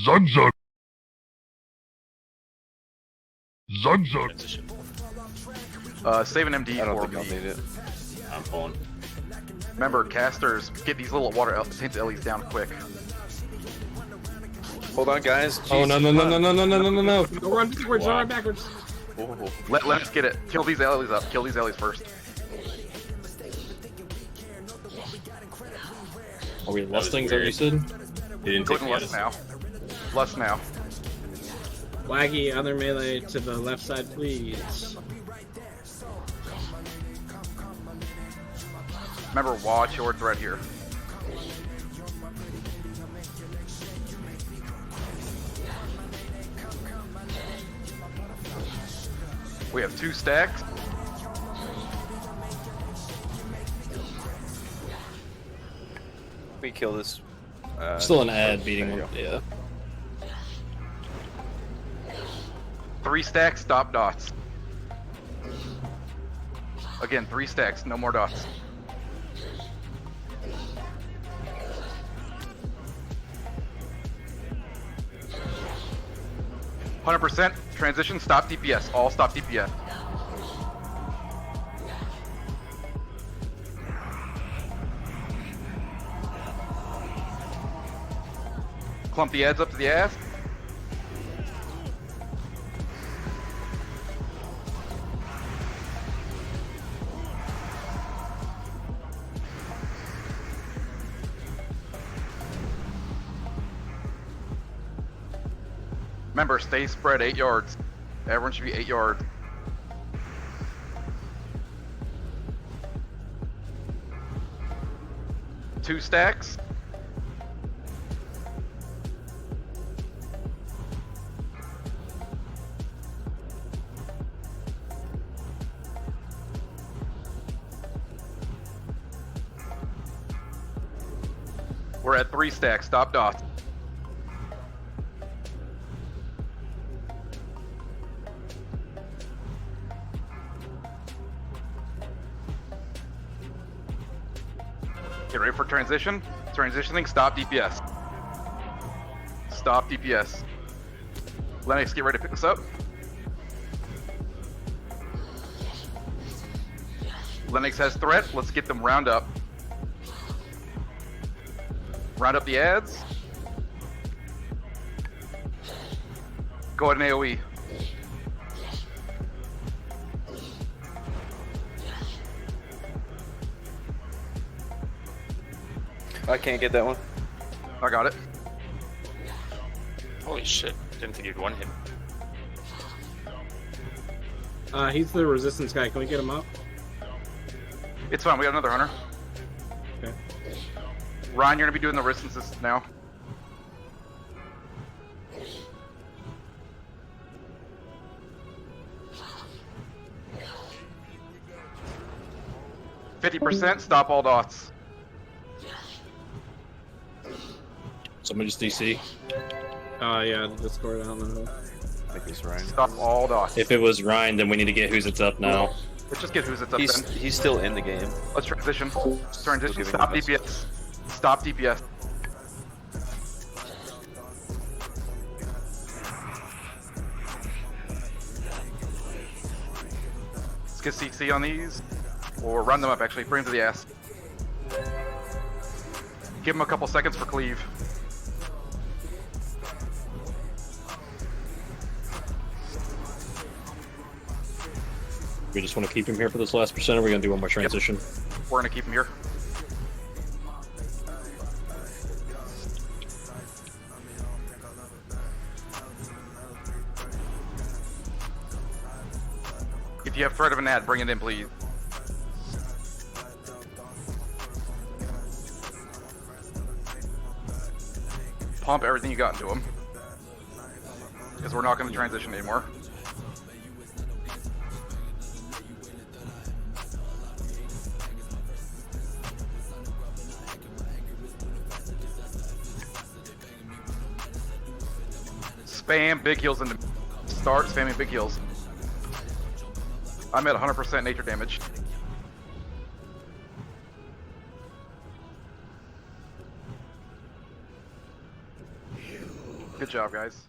Zug Zug. Zug Zug. Transition. Save an MD I don't for think I'll me. need it. I'm pulling. Remember, casters, get these little water paint LEs down quick. Hold on, guys. Oh Jeez, no no no come no on. no no no no no! Don't run backwards, don't run backwards. Oh, Let us get it. Kill these LEs up. Kill these LEs first. Are we was lusting? Is that what you said? He didn't Go take ahead and me lust out. now. Lust now. Waggy, other melee to the left side, please. Remember, watch your right here. We have 2 stacks. we kill this. Still an ad beating there you one. go. Yeah. 3 stacks, stop dots. Again, 3 stacks, no more dots. %, transition, stop DPS, all stop DPS. Clump the ads up to the ass. Remember, stay spread 8 yards. Everyone should be 8 yards. Two stacks. We're at 3 stacks. Stop dots. Get ready for transition. Transitioning, stop DPS. Stop DPS. Lennox, get ready to pick this up. Lennox has threat, let's get them round up. Round up the ads. Go ahead and AoE. I can't get that one. I got it. Holy shit. Didn't think he'd one hit. He's the resistance guy. Can we get him up? It's fine, we got another hunter. Okay. Ryan, you're gonna be doing the resistances now. %, stop all dots. Somebody just DC. Yeah, the Discord, I don't know. I think he's right. Stop all dots. If it was Ryan, then we need to get who's it's up now. Let's just get who's it's up He's then. he's still in the game. Let's transition. Transition, giving stop him this. DPS. Stop DPS. Let's get CC on these. Or run them up actually, bring them to the ass. Give them a couple seconds for cleave. We just want to keep him here for this last percent, or we're gonna do one more transition. We're gonna keep him here. If you have threat of an ad, bring it in, please. Pump everything you got into him. Because we're not going to transition anymore. Spam big heals into start spamming big heals. I'm at 100% nature damage. Good job, guys.